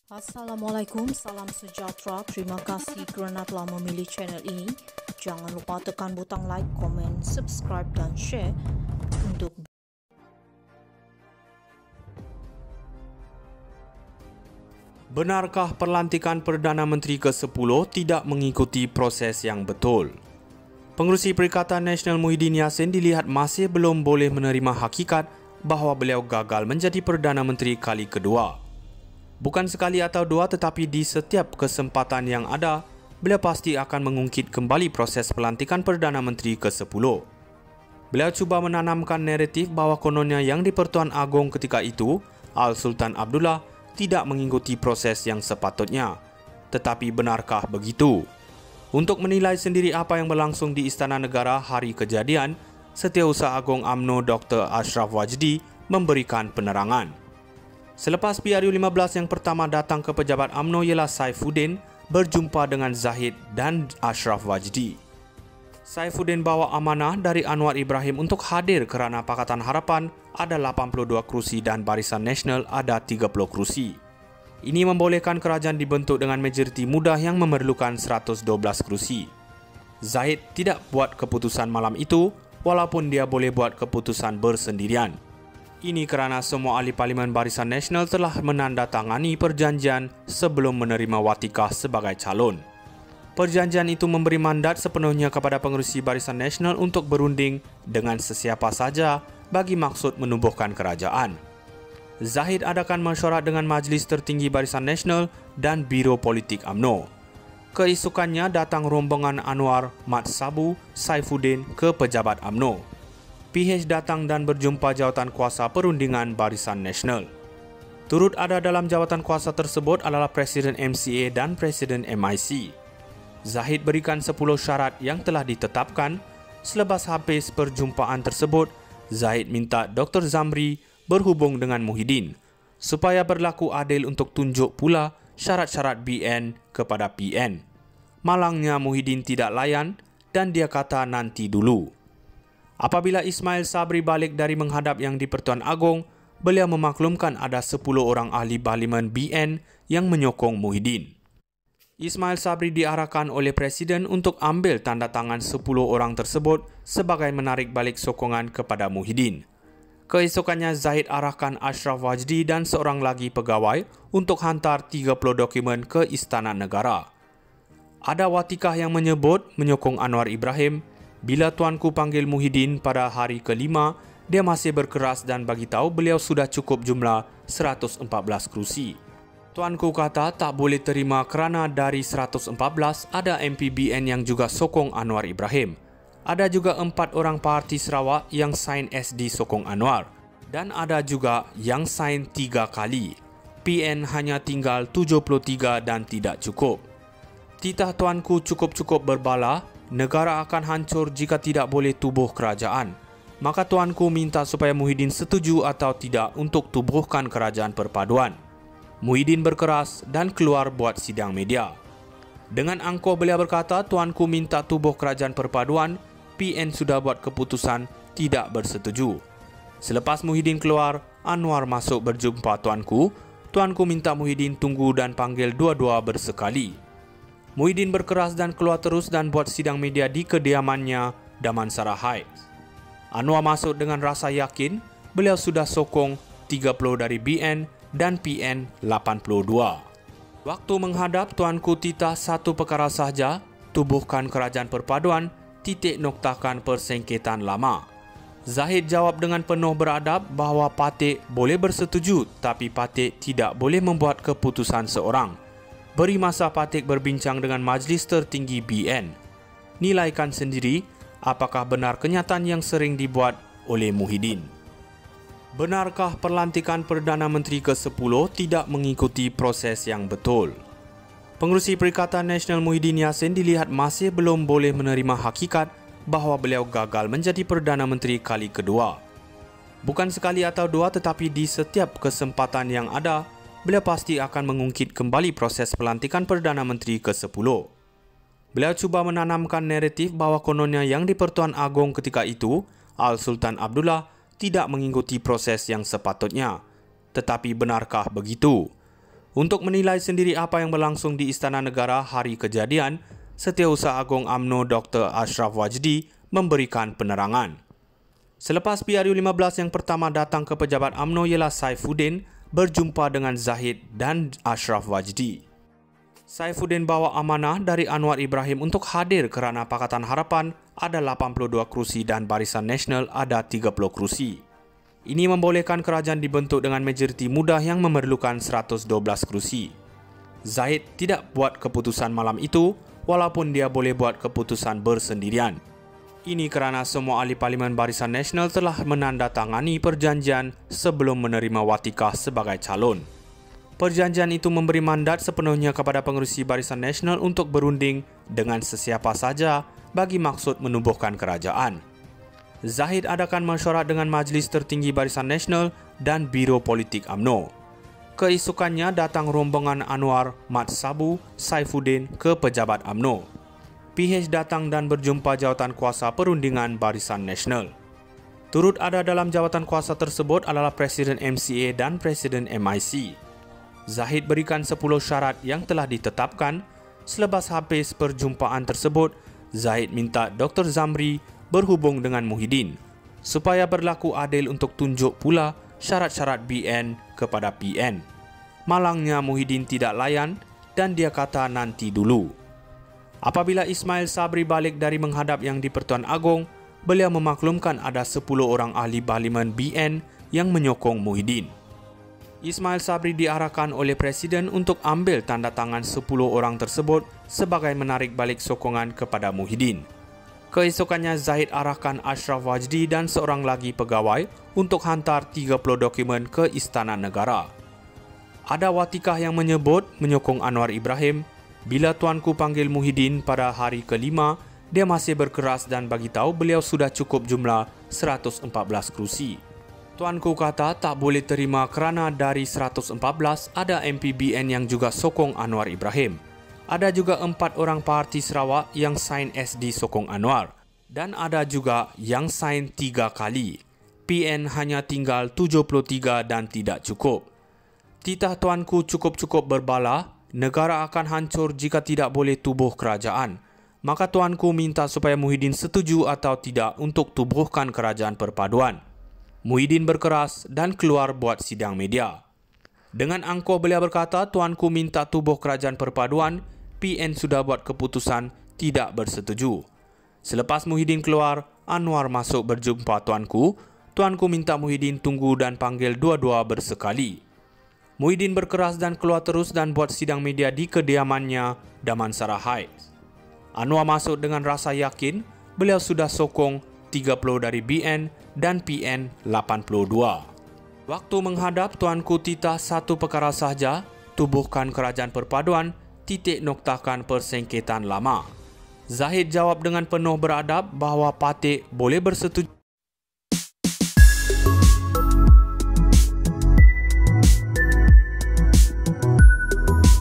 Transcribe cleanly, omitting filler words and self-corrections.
Assalamualaikum, salam sejahtera. Terima kasih kerana telah memilih channel ini. Jangan lupa tekan butang like, komen, subscribe dan share untuk Benarkah pelantikan Perdana Menteri ke-10 tidak mengikuti proses yang betul? Pengerusi Perikatan Nasional Muhyiddin Yassin dilihat masih belum boleh menerima hakikat bahawa beliau gagal menjadi Perdana Menteri kali kedua. Bukan sekali atau dua, tetapi di setiap kesempatan yang ada, beliau pasti akan mengungkit kembali proses pelantikan Perdana Menteri ke-10. Beliau cuba menanamkan naratif bahawa kononnya yang di-Pertuan Agong ketika itu, Al-Sultan Abdullah, tidak mengikuti proses yang sepatutnya. Tetapi benarkah begitu? Untuk menilai sendiri apa yang berlangsung di Istana Negara hari kejadian, Setiausaha Agong UMNO Dr. Ashraf Wajdi memberikan penerangan. Selepas PRU15 yang pertama datang ke pejabat UMNO ialah Saifuddin berjumpa dengan Zahid dan Ashraf Wajdi. Saifuddin bawa amanah dari Anwar Ibrahim untuk hadir kerana Pakatan Harapan ada 82 kerusi dan Barisan Nasional ada 30 kerusi. Ini membolehkan kerajaan dibentuk dengan majoriti mudah yang memerlukan 112 kerusi. Zahid tidak buat keputusan malam itu walaupun dia boleh buat keputusan bersendirian. Ini kerana semua ahli Parlimen Barisan Nasional telah menandatangani perjanjian sebelum menerima watikah sebagai calon. Perjanjian itu memberi mandat sepenuhnya kepada pengerusi Barisan Nasional untuk berunding dengan sesiapa saja bagi maksud menubuhkan kerajaan. Zahid adakan mesyuarat dengan Majlis Tertinggi Barisan Nasional dan Biro Politik UMNO. Keesokannya datang rombongan Anwar, Mat Sabu, Saifuddin ke pejabat UMNO. PH datang dan berjumpa jawatan kuasa perundingan Barisan Nasional. Turut ada dalam jawatan kuasa tersebut adalah Presiden MCA dan Presiden MIC. Zahid berikan 10 syarat yang telah ditetapkan. Selepas habis perjumpaan tersebut, Zahid minta Dr. Zamri berhubung dengan Muhyiddin supaya berlaku adil untuk tunjuk pula syarat-syarat BN kepada PN. Malangnya Muhyiddin tidak layan dan dia kata nanti dulu. Apabila Ismail Sabri balik dari menghadap yang di-Pertuan Agong, beliau memaklumkan ada 10 orang ahli parlimen BN yang menyokong Muhyiddin. Ismail Sabri diarahkan oleh Presiden untuk ambil tanda tangan 10 orang tersebut sebagai menarik balik sokongan kepada Muhyiddin. Keesokannya Zahid arahkan Ashraf Wajdi dan seorang lagi pegawai untuk hantar 30 dokumen ke Istana Negara. Ada watikah yang menyebut menyokong Anwar Ibrahim. Bila Tuanku panggil Muhyiddin pada hari ke-5, dia masih berkeras dan bagi tahu beliau sudah cukup jumlah 114 kerusi. Tuanku kata tak boleh terima kerana dari 114 ada MPBN yang juga sokong Anwar Ibrahim. Ada juga 4 orang parti Sarawak yang sign SD sokong Anwar. Dan ada juga yang sign 3 kali. PN hanya tinggal 73 dan tidak cukup. Titah Tuanku cukup-cukup berbala, negara akan hancur jika tidak boleh tubuh kerajaan. Maka Tuanku minta supaya Muhyiddin setuju atau tidak untuk tubuhkan kerajaan perpaduan. Muhyiddin berkeras dan keluar buat sidang media. Dengan angkuh beliau berkata, Tuanku minta tubuh kerajaan perpaduan, PN sudah buat keputusan tidak bersetuju. Selepas Muhyiddin keluar, Anwar masuk berjumpa Tuanku. Tuanku minta Muhyiddin tunggu dan panggil dua-dua bersekali. Muhyiddin berkeras dan keluar terus dan buat sidang media di kediamannya, Damansara Heights. Anwar masuk dengan rasa yakin beliau sudah sokong 30 dari BN dan PN 82. Waktu menghadap, Tuanku titah satu perkara sahaja, tubuhkan kerajaan perpaduan, titik noktakan persengketaan lama. Zahid jawab dengan penuh beradab bahawa Patik boleh bersetuju tapi Patik tidak boleh membuat keputusan seorang. Beri masa Patik berbincang dengan Majlis Tertinggi BN. Nilaikan sendiri apakah benar kenyataan yang sering dibuat oleh Muhyiddin. Benarkah pelantikan Perdana Menteri ke-10 tidak mengikuti proses yang betul? Pengerusi Perikatan Nasional Muhyiddin Yassin dilihat masih belum boleh menerima hakikat bahawa beliau gagal menjadi Perdana Menteri kali kedua. Bukan sekali atau dua, tetapi di setiap kesempatan yang ada, beliau pasti akan mengungkit kembali proses pelantikan Perdana Menteri ke-10. Beliau cuba menanamkan naratif bahawa kononnya yang di-Pertuan Agong ketika itu, Al-Sultan Abdullah, tidak mengikuti proses yang sepatutnya. Tetapi benarkah begitu? Untuk menilai sendiri apa yang berlangsung di Istana Negara hari kejadian, Setiausaha Agong UMNO Dr. Ashraf Wajdi memberikan penerangan. Selepas PRU15 yang pertama datang ke pejabat UMNO ialah Saifuddin berjumpa dengan Zahid dan Ashraf Wajdi. Saifuddin bawa amanah dari Anwar Ibrahim untuk hadir kerana Pakatan Harapan ada 82 kerusi dan Barisan Nasional ada 30 kerusi. Ini membolehkan kerajaan dibentuk dengan majoriti mudah yang memerlukan 112 kerusi. Zahid tidak buat keputusan malam itu walaupun dia boleh buat keputusan bersendirian. Ini kerana semua ahli Parlimen Barisan Nasional telah menandatangani perjanjian sebelum menerima watikah sebagai calon. Perjanjian itu memberi mandat sepenuhnya kepada pengerusi Barisan Nasional untuk berunding dengan sesiapa saja bagi maksud menubuhkan kerajaan. Zahid adakan mesyuarat dengan Majlis Tertinggi Barisan Nasional dan Biro Politik UMNO. Keesokannya datang rombongan Anwar, Mat Sabu, Saifuddin ke pejabat UMNO. PH datang dan berjumpa jawatan kuasa perundingan Barisan Nasional. Turut ada dalam jawatan kuasa tersebut adalah Presiden MCA dan Presiden MIC. Zahid berikan 10 syarat yang telah ditetapkan. Selepas habis perjumpaan tersebut, Zahid minta Dr. Zamri berhubung dengan Muhyiddin supaya berlaku adil untuk tunjuk pula syarat-syarat BN kepada PN. Malangnya Muhyiddin tidak layan dan dia kata nanti dulu. Apabila Ismail Sabri balik dari menghadap yang di Pertuan Agong, beliau memaklumkan ada 10 orang ahli parlimen BN yang menyokong Muhyiddin. Ismail Sabri diarahkan oleh Presiden untuk ambil tanda tangan 10 orang tersebut sebagai menarik balik sokongan kepada Muhyiddin. Keesokannya Zahid arahkan Ashraf Wajdi dan seorang lagi pegawai untuk hantar 30 dokumen ke Istana Negara. Ada watikah yang menyebut menyokong Anwar Ibrahim. Bila tuanku panggil Muhyiddin pada hari kelima, dia masih berkeras dan bagi tahu beliau sudah cukup jumlah 114 kerusi. Tuanku kata tak boleh terima kerana dari 114 ada MPBN yang juga sokong Anwar Ibrahim. Ada juga 4 orang parti Sarawak yang sign SD sokong Anwar. Dan ada juga yang sign 3 kali. PN hanya tinggal 73 dan tidak cukup. Titah tuanku cukup-cukup berbala, negara akan hancur jika tidak boleh tubuh kerajaan. Maka tuanku minta supaya Muhyiddin setuju atau tidak untuk tubuhkan kerajaan perpaduan. Muhyiddin berkeras dan keluar buat sidang media. Dengan angkuh beliau berkata tuanku minta tubuh kerajaan perpaduan, PN sudah buat keputusan tidak bersetuju. Selepas Muhyiddin keluar, Anwar masuk berjumpa tuanku. Tuanku minta Muhyiddin tunggu dan panggil dua-dua bersekali. Muhyiddin berkeras dan keluar terus dan buat sidang media di kediamannya, Damansara Heights. Anwar masuk dengan rasa yakin beliau sudah sokong 30 dari BN dan PN 82. Waktu menghadap tuanku titah satu perkara sahaja, tubuhkan kerajaan perpaduan, titik noktakan persengketaan lama. Zahid jawab dengan penuh beradab bahawa parti boleh bersetuju